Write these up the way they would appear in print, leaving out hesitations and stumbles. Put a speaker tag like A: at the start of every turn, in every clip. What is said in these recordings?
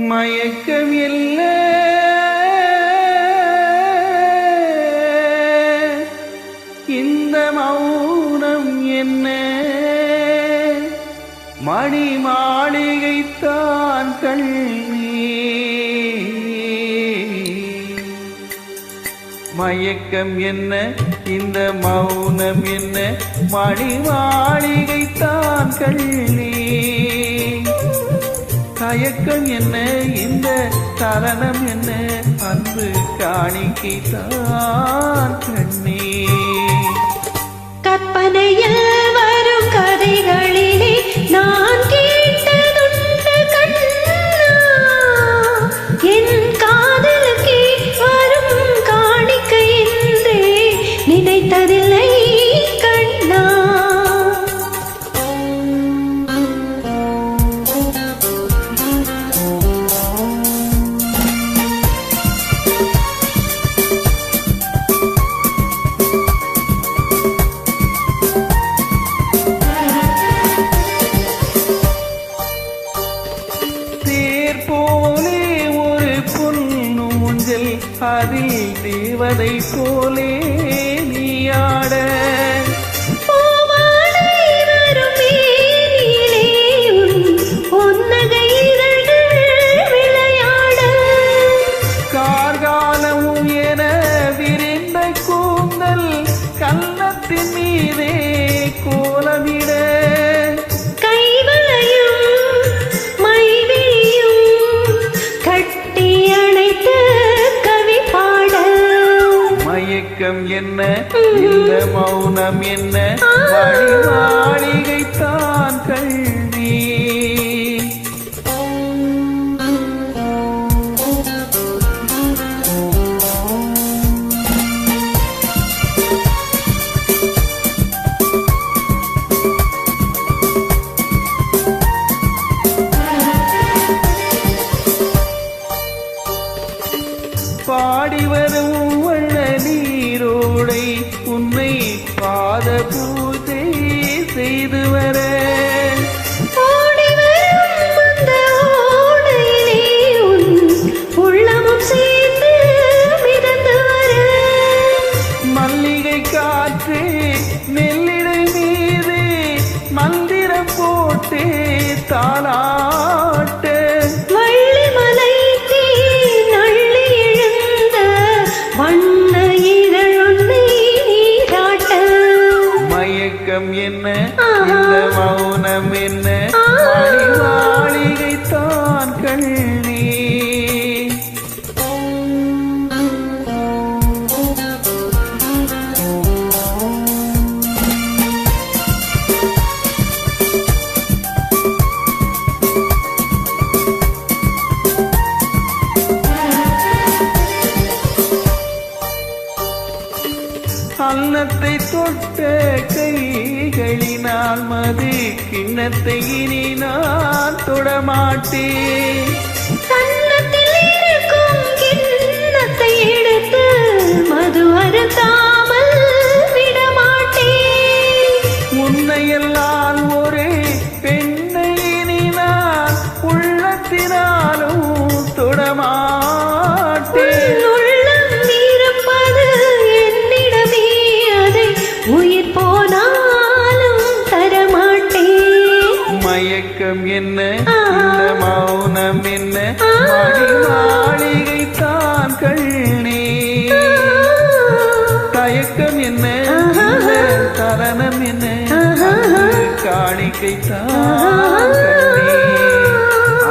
A: மயக்கம் இல்ல இந்த மௌனம் என்ன மணி மாளிகைத்தான் கண்ணே மயக்கம் என்ன இந்த மௌனம் என்ன மணி மாளிகைத்தான் கண்ணே தயக்கம் என்ன இந்த சலனம் என்ன அன்பு காணிக்கைத்தான் கண்ணே
B: கற்பனையில் வரும் கதைகளிலே நான் கேட்டதுண்டு கண்ணா என் காதலுக்கே வரும் காணிக்கை என்றே நினைத்ததில்லை கண்ணா
A: அதில் தேவதை போலே நீயாட
B: விளையாட
A: கார்காலமும் என விரிந்த கூந்தல் கன்னத்தின் மீதே கோலமிட மயக்கம் என்ன இந்த மௌனம் என்ன மணி மாளிகைத்தான் கண்ணே பாடி வரும் வள்ள நீரோடை உன்னை பாத பூஜை செய்து வர
B: உள்ளமும் சேர்ந்து மிதந்து வர
A: மல்லிகை காற்றே நெல்லிடை மீது மந்திரம் போட்டே தாளாட்டு மயக்கம் என்ன இந்த மௌனம் என்ன மணி மாளிகைத்தான் கண்ணே அன்னத்தை தொட்ட கைகளினால் மது கிண்ணத்தை இனி நான் தொடமாட்டேன்
B: கிண்ணத்தை எடுத்து மது அருந்தாமல் விடமாட்டேன்
A: உன்னையெல்லாம் ஒரே பெண்ணை இனி நான் உள்ளத்தினாலும் தொடமாட்டேன்
B: உயிர் போனாலும் தரமாட்டேன்
A: மயக்கம் என்ன இந்த மௌனம் என்ன மணி மாளிகைத்தான் கண்ணே தயக்கம் என்ன இந்த சலனம் என்ன காணிக்கைத்தான் கண்ணே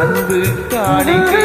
A: அன்பு காணிக்கை